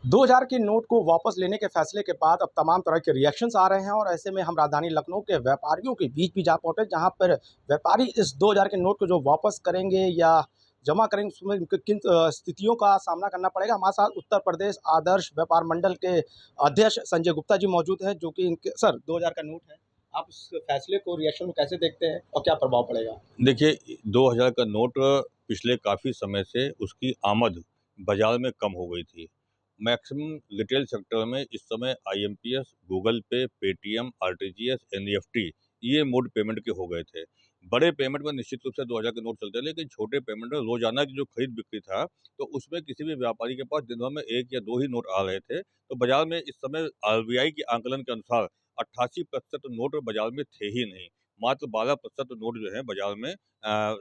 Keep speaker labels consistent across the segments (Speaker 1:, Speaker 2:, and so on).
Speaker 1: 2000 के नोट को वापस लेने के फैसले के बाद अब तमाम तरह के रिएक्शंस आ रहे हैं और ऐसे में हम राजधानी लखनऊ के व्यापारियों के बीच भी जा पहुंचे, जहां पर व्यापारी इस 2000 के नोट को जो वापस करेंगे या जमा करेंगे, उसमें उनको किन स्थितियों का सामना करना पड़ेगा। हमारे साथ उत्तर प्रदेश आदर्श व्यापार मंडल के अध्यक्ष संजय गुप्ता जी मौजूद हैं, जो कि इनके सर 2000 का नोट है, आप इस फैसले को रिएक्शन में कैसे देखते हैं और क्या प्रभाव पड़ेगा?
Speaker 2: देखिए, 2000 का नोट पिछले काफ़ी समय से उसकी आमद बाज़ार में कम हो गई थी। मैक्सिमम रिटेल सेक्टर में इस समय आईएमपीएस, गूगल पे, पेटीएम, आरटीजीएस, एनईएफटी ये मोड पेमेंट के हो गए थे। बड़े पेमेंट में निश्चित रूप से 2000 के नोट चलते हैं, लेकिन छोटे पेमेंट में रोज़ाना की जो खरीद-बिक्री था, तो उसमें किसी भी व्यापारी के पास दिन भर में 1 या 2 ही नोट आ रहे थे। तो बाज़ार में इस समय आरबीआई के आकलन के अनुसार 88% नोट बाज़ार में थे ही नहीं। मात्र 12% नोट जो है बाजार में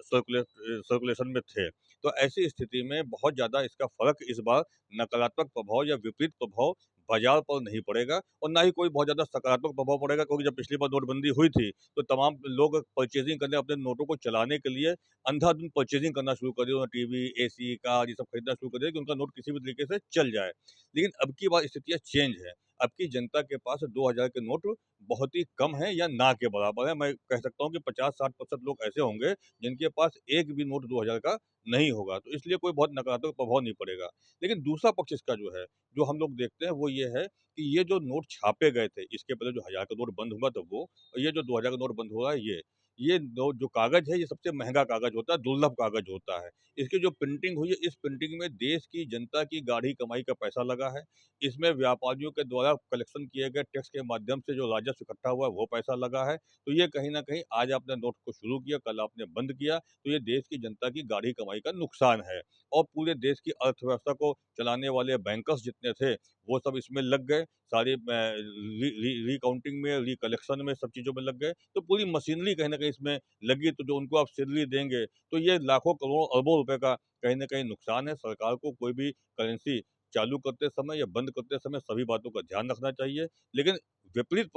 Speaker 2: सर्कुलेशन में थे। तो ऐसी स्थिति में बहुत ज़्यादा इसका फ़र्क इस बार नकारात्मक प्रभाव या विपरीत प्रभाव बाजार पर नहीं पड़ेगा और ना ही कोई बहुत ज़्यादा सकारात्मक प्रभाव पड़ेगा, क्योंकि जब पिछली बार नोटबंदी हुई थी तो तमाम लोग परचेजिंग करने, अपने नोटों को चलाने के लिए अंधाधुंध परचेजिंग करना शुरू कर दिया। उन्होंने टीवी, एसी, कार ये सब खरीदना शुरू कर दिया कि उनका नोट किसी भी तरीके से चल जाए। लेकिन अब की बार स्थितियाँ चेंज है। अब की जनता के पास 2000 के नोट बहुत ही कम है या ना के बराबर है। मैं कह सकता हूँ कि 50-60% लोग ऐसे होंगे जिनके पास एक भी नोट 2000 का नहीं होगा, तो इसलिए कोई बहुत नकारात्मक प्रभाव नहीं पड़ेगा। लेकिन दूसरा पक्ष इसका जो है, जो हम लोग देखते हैं वो ये है कि ये जो नोट छापे गए थे, इसके पहले जो 1000 का नोट बंद हुआ था वो, और ये जो 2000 का नोट बंद हुआ है ये नोट जो कागज़ है ये सबसे महँगा कागज़ होता है, दुर्लभ कागज़ होता है। इसकी जो प्रिंटिंग हुई है, इस प्रिंटिंग में देश की जनता की गाढ़ी कमाई का पैसा लगा है। इसमें व्यापारियों के द्वारा कलेक्शन किए गए टैक्स के माध्यम से जो राजस्व इकट्ठा हुआ है वो पैसा लगा है। तो ये कहीं न कहीं आज आपने नोट को शुरू किया, कल आपने बंद किया, तो ये देश की जनता की गाढ़ी कमाई का नुकसान है। और पूरे देश की अर्थव्यवस्था को चलाने वाले बैंकर्स जितने थे, वो सब इसमें लग गए। सारी रिकाउंटिंग में, रिकलेक्शन में, सब चीज़ों में लग गए। तो पूरी मशीनरी कहीं न कहीं इसमें लगी, तो जो उनको आप सैलरी देंगे, तो ये लाखों, करोड़ों, अरबों रुपए का कहीं न कहीं नुकसान है। सरकार को कोई भी करेंसी चालू करते समय या बंद करते समय सभी बातों का ध्यान रखना चाहिए। लेकिन विपरीत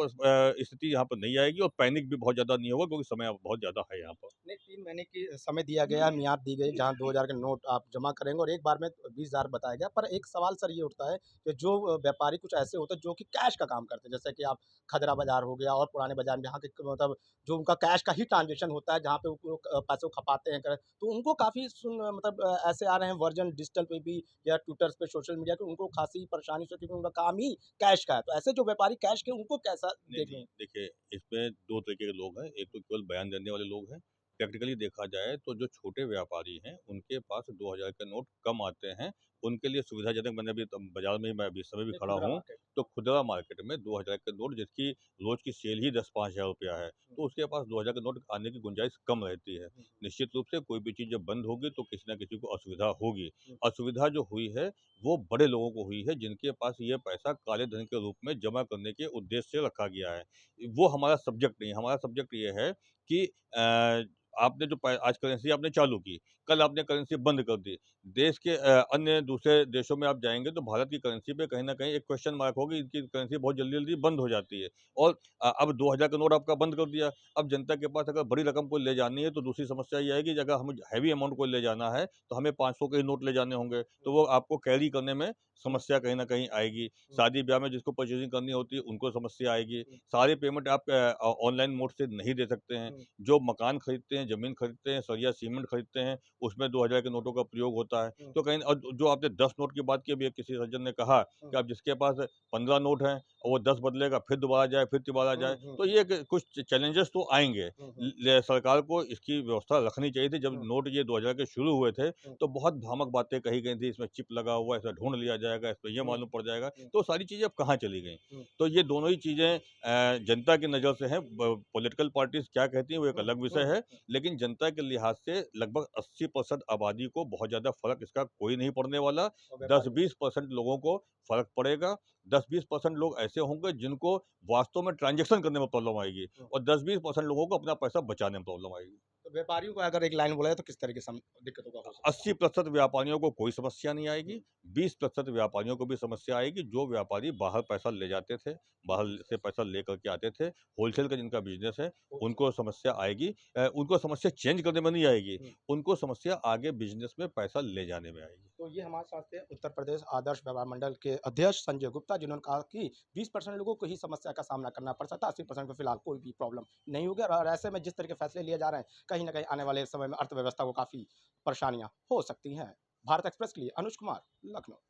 Speaker 2: स्थिति यहाँ पर नहीं आएगी और पैनिक भी बहुत ज़्यादा नहीं होगा, क्योंकि समय अब बहुत ज़्यादा है यहाँ पर।
Speaker 1: नहीं, 3 महीने की समय दिया गया, मियाद दी गई, जहाँ 2000 के नोट आप जमा करेंगे और एक बार में 20,000 बताया गया। पर एक सवाल सर ये उठता है कि जो व्यापारी कुछ ऐसे होते हैं जो कि कैश का काम करते हैं, जैसे कि आप खदरा बाज़ार हो गया और पुराने बाज़ार में जहाँ के मतलब जो उनका कैश का ही ट्रांज़ैक्शन होता है, जहाँ पे वो पैसों को खपाते हैं तो उनको काफ़ी मतलब ऐसे आ रहे हैं वर्ज़न डिजिटल पे भी या ट्विटर्स पे, सोशल मीडिया पे उनको खासी परेशानी होती है, क्योंकि उनका काम ही कैश का है। तो ऐसे जो व्यापारी कैश के, उनको कैसा
Speaker 2: नहीं,
Speaker 1: देखें?
Speaker 2: नहीं, देखिए, इसमें 2 तरीके के लोग हैं। एक तो केवल बयान देने वाले लोग हैं। प्रैक्टिकली देखा जाए तो जो छोटे व्यापारी हैं, उनके पास 2000 के नोट कम आते हैं। उनके लिए सुविधाजनक, मैंने अभी बाज़ार में ही मैं अभी इस समय भी
Speaker 1: ये
Speaker 2: खड़ा
Speaker 1: खुदरा
Speaker 2: हूँ,
Speaker 1: मार्केट।
Speaker 2: तो खुदरा मार्केट में 2000 के नोट जिसकी रोज़ की सेल ही 10-5 हज़ार रुपया है,
Speaker 1: हुँ,
Speaker 2: तो उसके पास 2000 के नोट आने की गुंजाइश कम रहती है।
Speaker 1: हुँ,
Speaker 2: निश्चित रूप से कोई भी चीज़ जब बंद होगी तो किसी न किसी को असुविधा होगी।
Speaker 1: हुँ,
Speaker 2: असुविधा जो हुई है, वो बड़े लोगों को हुई है, जिनके पास ये पैसा काले धन के रूप में जमा करने के उद्देश्य से रखा गया है। वो हमारा सब्जेक्ट नहीं है। हमारा सब्जेक्ट ये है कि आपने जो आज करेंसी आपने चालू की, कल आपने करेंसी बंद कर दी। देश के अन्य दूसरे देशों में आप जाएँगे तो भारत की करेंसी पे कहीं न कहीं एक क्वेश्चन मार्क होगी, इनकी करेंसी बहुत जल्दी-जल्दी बंद हो जाती है। और अब 2000 का नोट आपका बंद कर दिया। अब जनता के पास अगर बड़ी रकम कोई ले जानी है तो दूसरी समस्या ये आएगी कि अगर हमें हैवी अमाउंट कोई ले जाना है, तो हमें 500 के ही नोट ले जाने होंगे, तो वो आपको कैरी करने में
Speaker 1: हुँ,
Speaker 2: समस्या कहीं न कहीं आएगी।
Speaker 1: हुँ,
Speaker 2: शादी-ब्याह में जिसको परचेज़िंग करनी होती है, उनको समस्या आएगी।
Speaker 1: हुँ,
Speaker 2: सारी पेमेंट आप ऑनलाइन मोड से नहीं दे सकते हैं।
Speaker 1: हुँ,
Speaker 2: जो मकान खरीदते हैं, ज़मीन खरीदते हैं, सरिया सीमेंट खरीदते हैं, उसमें 2000 के नोटों का प्रयोग होता है।
Speaker 1: हुँ,
Speaker 2: तो कहीं, और जो आपने 10 नोट की बात की, अभी एक किसी सज्जन ने कहा
Speaker 1: हुँ,
Speaker 2: कि अब जिसके पास 15 नोट हैं और वो 10 बदलेगा, फिर दोबारा जाए, फिर तिबारा
Speaker 1: हुँ,
Speaker 2: जाए,
Speaker 1: हुँ,
Speaker 2: तो ये कुछ चैलेंजेस तो आएँगे।
Speaker 1: हुँ, हुँ,
Speaker 2: सरकार को इसकी व्यवस्था रखनी चाहिए थी। जब
Speaker 1: हुँ,
Speaker 2: नोट ये 2000 के शुरू हुए थे,
Speaker 1: हुँ,
Speaker 2: तो बहुत भ्रामक बातें कही गई थी, इसमें चिप लगा हुआ है, इसमें ढूँढ लिया जाएगा, इसमें ये
Speaker 1: हुँ,
Speaker 2: मालूम पड़ जाएगा।
Speaker 1: हुँ,
Speaker 2: तो सारी चीज़ें अब कहाँ चली गईं?
Speaker 1: हुँ,
Speaker 2: तो ये दोनों ही चीज़ें जनता की नज़र से हैं। पॉलिटिकल पार्टीज़ क्या कहती हैं वो एक
Speaker 1: हुँ,
Speaker 2: अलग
Speaker 1: हुँ,
Speaker 2: विषय है, लेकिन जनता के लिहाज से लगभग 80% आबादी को बहुत ज़्यादा फ़र्क इसका कोई नहीं पड़ने वाला।
Speaker 1: और व्यापारियों को।
Speaker 2: 10-20% लोगों को फ़र्क पड़ेगा। 10-20% लोग ऐसे होंगे जिनको वास्तव में ट्रांज़ैक्शन करने में प्रॉब्लम आएगी,
Speaker 1: हुँ,
Speaker 2: और 10-20% लोगों को अपना पैसा बचाने में प्रॉब्लम आएगी।
Speaker 1: तो व्यापारियों को अगर एक लाइन बोला जाए तो किस तरह की दिक्कतों का हो सकता है?
Speaker 2: 80% व्यापारियों को कोई समस्या नहीं
Speaker 1: हुँ,
Speaker 2: आएगी, 20% व्यापारियों को भी समस्या आएगी, जो व्यापारी बाहर पैसा ले जाते थे,
Speaker 1: हुँ,
Speaker 2: बाहर से पैसा लेकर के आते थे, होलसेल का जिनका बिज़नेस है,
Speaker 1: वो
Speaker 2: उनको समस्या आएगी। उनको समस्या चेंज करने में नहीं आएगी,
Speaker 1: हुँ,
Speaker 2: उनको समस्या आगे बिज़नेस में पैसा ले जाने में आएगी।
Speaker 1: तो तो ये हमारे साथ थे उत्तर प्रदेश आदर्श व्यापार मंडल के अध्यक्ष संजय गुप्ता, जिन्होंने कहा कि 20% लोगों को ही समस्या का सामना करना पड़ सकता है, 80% को फिलहाल कोई भी प्रॉब्लम नहीं होगी। और ऐसे में जिस तरह के फैसले लिए जा रहे हैं, कहीं न कहीं आने वाले समय में अर्थव्यवस्था को काफ़ी परेशानियाँ हो सकती हैं। भारत एक्सप्रेस के लिए अनुज कुमार, लखनऊ।